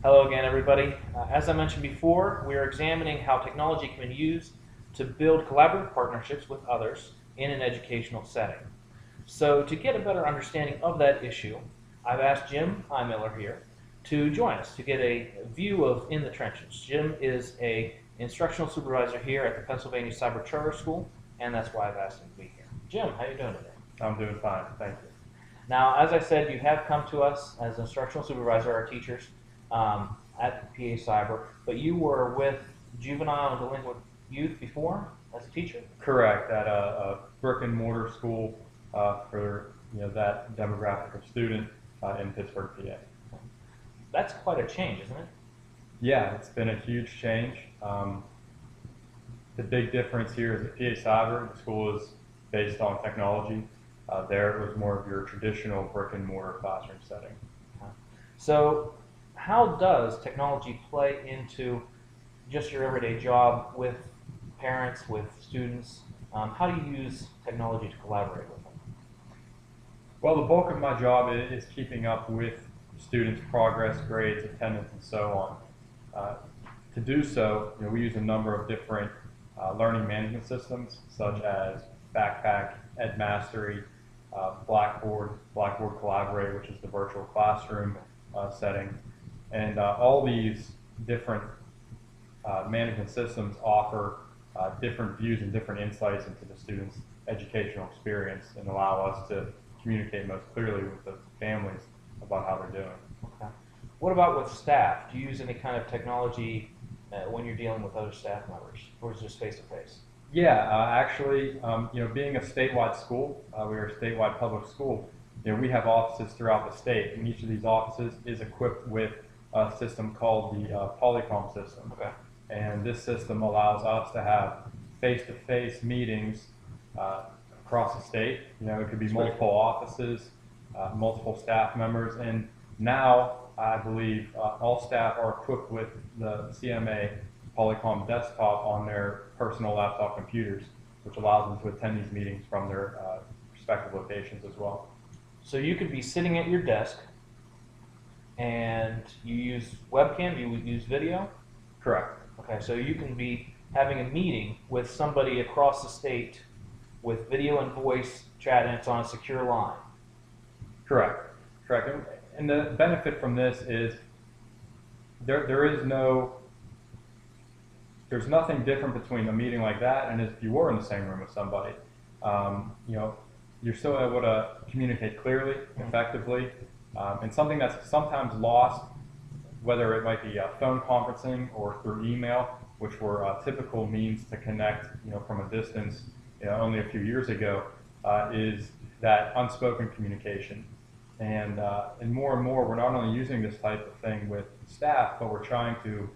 Hello again, everybody. As I mentioned before, we are examining how technology can be used to build collaborative partnerships with others in an educational setting. So to get a better understanding of that issue, I've asked Jim Miller here to join us to get a view of in the trenches. Jim is an instructional supervisor here at the Pennsylvania Cyber Charter School, and that's why I've asked him to be here. Jim, how are you doing today? I'm doing fine, thank you. Now, as I said, you have come to us as instructional supervisor, our teachers, at PA Cyber, but you were with juvenile and delinquent youth before as a teacher? Correct, at a brick and mortar school for that demographic of student in Pittsburgh, PA. That's quite a change, isn't it? Yeah, it's been a huge change. The big difference here is at PA Cyber, the school is based on technology. There it was more of your traditional brick and mortar classroom setting. So how does technology play into just your everyday job with parents, with students? How do you use technology to collaborate with them? Well, the bulk of my job is keeping up with students' progress, grades, attendance, and so on. To do so, we use a number of different learning management systems, such as Backpack, EdMastery, Blackboard Collaborate, which is the virtual classroom setting. And all these different management systems offer different views and different insights into the student's educational experience and allow us to communicate most clearly with the families about how they're doing. Okay. What about with staff? Do you use any kind of technology when you're dealing with other staff members, or is it just face-to-face? Yeah, actually, being a statewide school, we are a statewide public school. We have offices throughout the state, and each of these offices is equipped with a system called the Polycom system. Okay. And this system allows us to have face-to-face meetings across the state. It could be multiple offices, multiple staff members, and now I believe all staff are equipped with the CMA Polycom desktop on their personal laptop computers, which allows them to attend these meetings from their respective locations as well. So you could be sitting at your desk and you use webcam, you use video? Correct. Okay, so you can be having a meeting with somebody across the state with video and voice chat, and it's on a secure line. Correct. And the benefit from this is there's nothing different between a meeting like that and if you were in the same room with somebody. You're still able to communicate clearly, effectively, and something that's sometimes lost, whether it might be phone conferencing or through email, which were typical means to connect, from a distance, only a few years ago, is that unspoken communication. And more, we're not only using this type of thing with staff, but we're trying to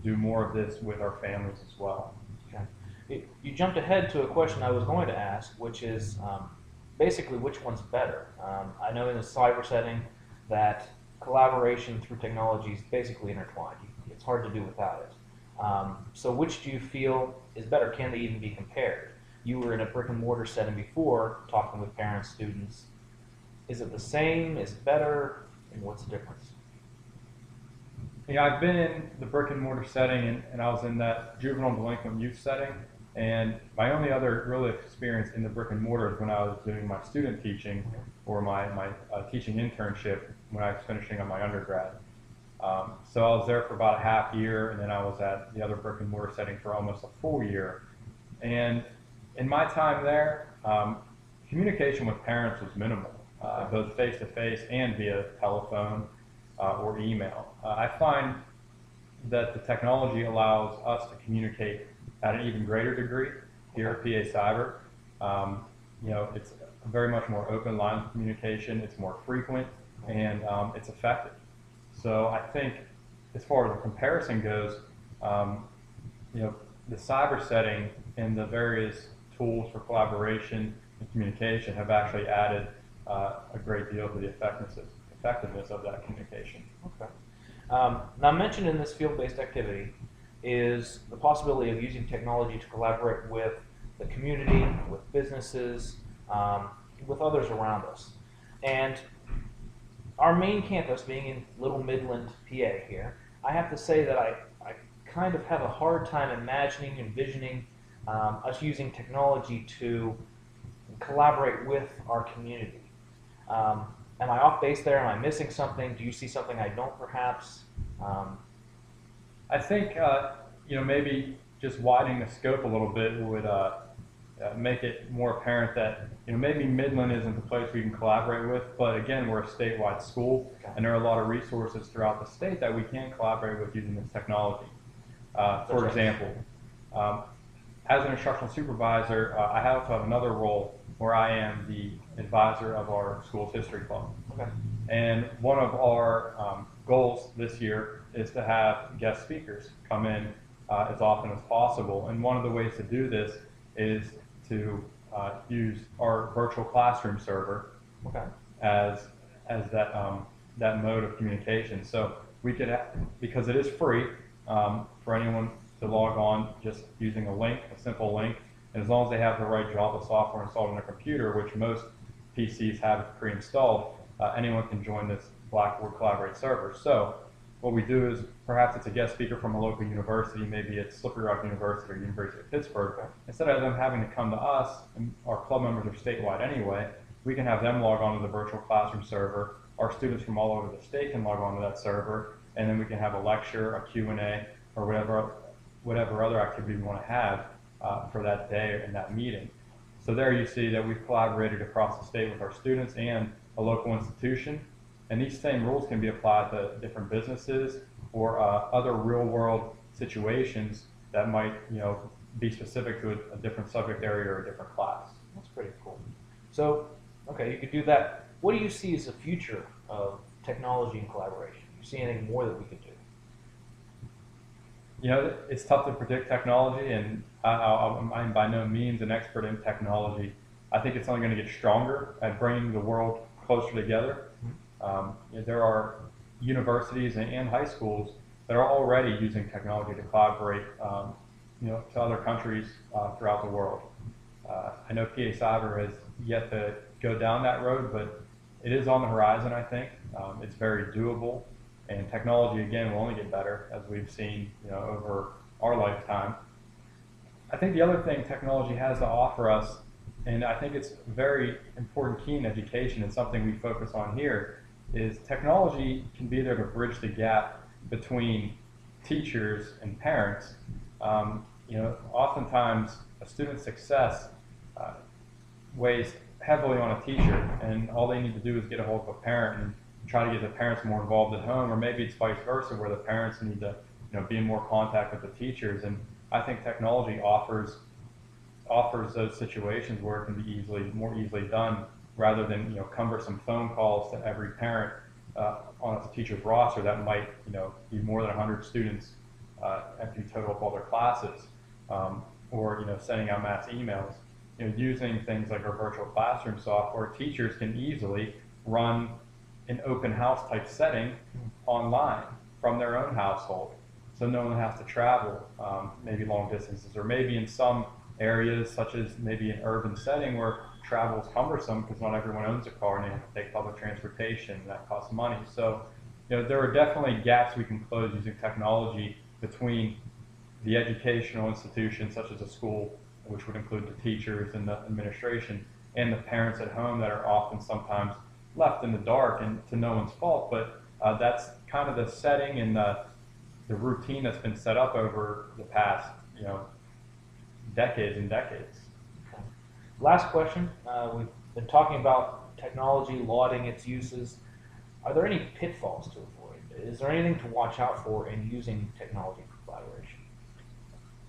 do more of this with our families as well. Okay. You jumped ahead to a question I was going to ask, which is basically which one's better. I know in the cyber setting that collaboration through technology is basically intertwined. It's hard to do without it. So which do you feel is better? Can they even be compared? You were in a brick and mortar setting before, talking with parents, students. Is it the same? Is it better? And what's the difference? I've been in the brick and mortar setting, and I was in that juvenile and delinquent youth setting. And my only other real experience in the brick and mortar is when I was doing my student teaching or my teaching internship when I was finishing on my undergrad. So I was there for about a half year, and then I was at the other brick and mortar setting for almost a full year. And in my time there, communication with parents was minimal, both face-to-face and via telephone or email. I find that the technology allows us to communicate at an even greater degree here at PA Cyber. It's very much more open line of communication, it's more frequent, and it's effective. So I think as far as the comparison goes, the cyber setting and the various tools for collaboration and communication have actually added a great deal to the effectiveness of that communication. Okay. Now mentioned in this field-based activity is the possibility of using technology to collaborate with the community, with businesses, with others around us. And our main campus, being in Little Midland, PA here, I have to say that I kind of have a hard time imagining, envisioning us using technology to collaborate with our community. Um, am I off base there? Am I missing something? Do you see something I don't perhaps? Um, I think maybe just widening the scope a little bit would make it more apparent that maybe Midland isn't the place we can collaborate with, but again, we're a statewide school, okay. and there are a lot of resources throughout the state that we can collaborate with using this technology. For example, as an instructional supervisor, I also have another role where I am the advisor of our school's history club. Okay. And one of our goals this year is to have guest speakers come in as often as possible. And one of the ways to do this is to use our virtual classroom server Okay. as that that mode of communication. So we could, because it is free for anyone to log on just using a link, a simple link, and as long as they have the right Java software installed on their computer, which most PCs have pre-installed, anyone can join this Blackboard Collaborate server. So what we do is perhaps it's a guest speaker from a local university, maybe it's Slippery Rock University or University of Pittsburgh. Instead of them having to come to us, and our club members are statewide anyway, we can have them log on to the virtual classroom server. Our students from all over the state can log on to that server, and then we can have a lecture, a Q&A, or whatever other activity we want to have for that day in that meeting. So there you see that we've collaborated across the state with our students and a local institution. And these same rules can be applied to different businesses or other real-world situations that might, be specific to a different subject area or a different class. That's pretty cool. So, okay, you could do that. What do you see as the future of technology and collaboration? Do you see anything more that we could do? It's tough to predict technology, and I'm by no means an expert in technology. I think it's only going to get stronger at bringing the world closer together. There are universities and high schools that are already using technology to collaborate, to other countries throughout the world. I know PA Cyber has yet to go down that road, but it is on the horizon, I think. It's very doable, and technology, again, will only get better, as we've seen, over our lifetime. I think the other thing technology has to offer us, and I think it's a very important key in education and something we focus on here, is technology can be there to bridge the gap between teachers and parents. Oftentimes a student's success weighs heavily on a teacher, and all they need to do is get a hold of a parent and try to get the parents more involved at home, or maybe it's vice versa, where the parents need to be in more contact with the teachers. And I think technology offers those situations where it can be more easily done, rather than cumbersome phone calls to every parent on a teacher's roster that might be more than 100 students after you total up all their classes, or sending out mass emails. Using things like our virtual classroom software, teachers can easily run an open house type setting online from their own household, so no one has to travel maybe long distances, or maybe in some areas, such as maybe an urban setting where travel is cumbersome because not everyone owns a car and they have to take public transportation, and that costs money. So there are definitely gaps we can close using technology between the educational institutions, such as a school, which would include the teachers and the administration, and the parents at home that are often sometimes left in the dark, and to no one's fault, but that's kind of the setting and the routine that's been set up over the past decades and decades. Okay. Last question. We've been talking about technology, lauding its uses. Are there any pitfalls to avoid? Is there anything to watch out for in using technology for collaboration?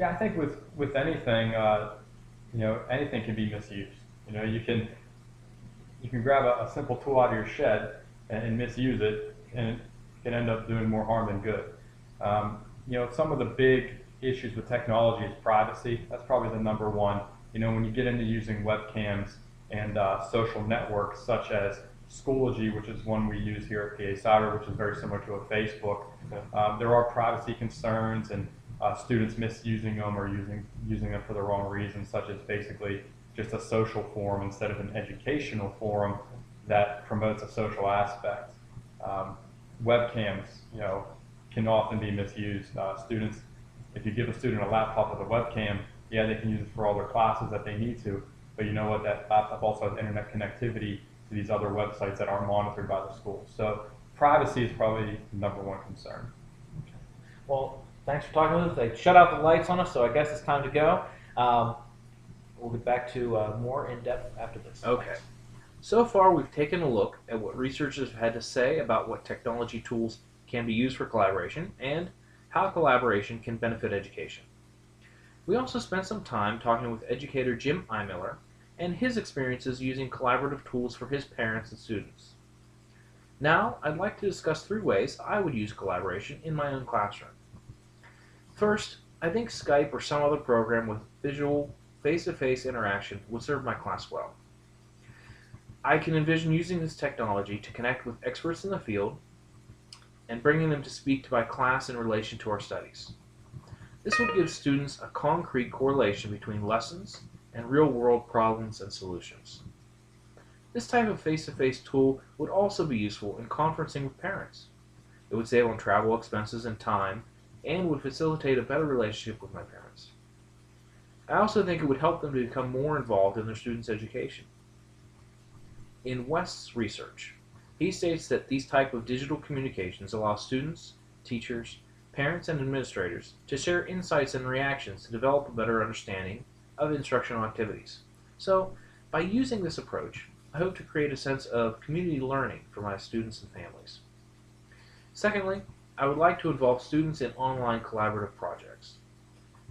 Yeah, I think with anything, anything can be misused. You can grab a simple tool out of your shed and misuse it, and it can end up doing more harm than good. Some of the big issues with technology is privacy. That's probably the number one. When you get into using webcams and social networks such as Schoology, which is one we use here at PA Cyber, which is very similar to a Facebook, there are privacy concerns, and students misusing them or using them for the wrong reasons, such as basically just a social forum instead of an educational forum that promotes a social aspect. Webcams, can often be misused. Students, if you give a student a laptop with a webcam, yeah, they can use it for all their classes that they need to, but you know what, that laptop also has internet connectivity to these other websites that aren't monitored by the school. So privacy is probably the #1 concern. Well, thanks for talking with us. They shut out the lights on us, so I guess it's time to go. We'll get back to more in depth after this. Okay. So far, we've taken a look at what researchers have had to say about what technology tools can be used for collaboration and how collaboration can benefit education. We also spent some time talking with educator Jim Eimiller and his experiences using collaborative tools for his parents and students. Now, I'd like to discuss 3 ways I would use collaboration in my own classroom. First, I think Skype or some other program with visual, face-to-face interaction would serve my class well. I can envision using this technology to connect with experts in the field and bringing them to speak to my class in relation to our studies. This would give students a concrete correlation between lessons and real-world problems and solutions. This type of face-to-face tool would also be useful in conferencing with parents. It would save on travel expenses and time and would facilitate a better relationship with my parents. I also think it would help them to become more involved in their students' education. In West's research, he states that these type of digital communications allow students, teachers, parents, and administrators to share insights and reactions to develop a better understanding of instructional activities. So, by using this approach, I hope to create a sense of community learning for my students and families. Secondly, I would like to involve students in online collaborative projects.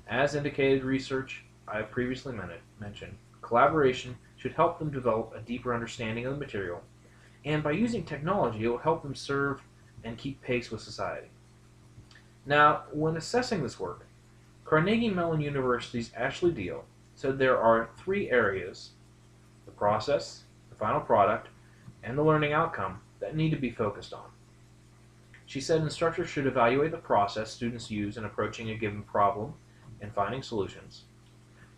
As indicated in research I have previously mentioned, collaboration should help them develop a deeper understanding of the material, and by using technology, it will help them serve and keep pace with society. Now, when assessing this work, Carnegie Mellon University's Ashley Deal said there are 3 areas: the process, the final product, and the learning outcome that need to be focused on. She said instructors should evaluate the process students use in approaching a given problem and finding solutions.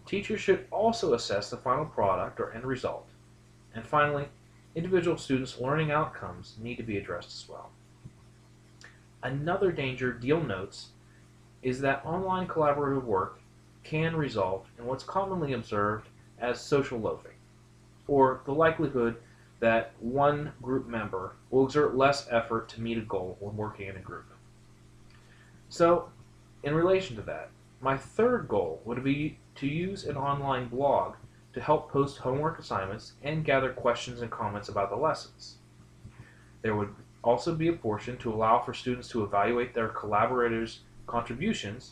Teachers should also assess the final product or end result. And finally, individual students' learning outcomes need to be addressed as well. Another danger Deal notes is that online collaborative work can result in what's commonly observed as social loafing, or the likelihood that one group member will exert less effort to meet a goal when working in a group. So, in relation to that, my third goal would be to use an online blog to help post homework assignments and gather questions and comments about the lessons. There would also be a portion to allow for students to evaluate their collaborators' contributions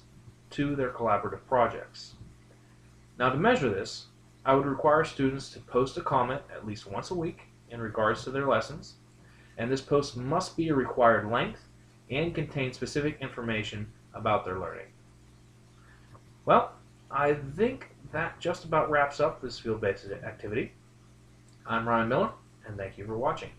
to their collaborative projects. Now, to measure this, I would require students to post a comment at least once a week in regards to their lessons, and this post must be a required length and contain specific information about their learning. Well, I think that just about wraps up this field-based activity. I'm Ryan Miller, and thank you for watching.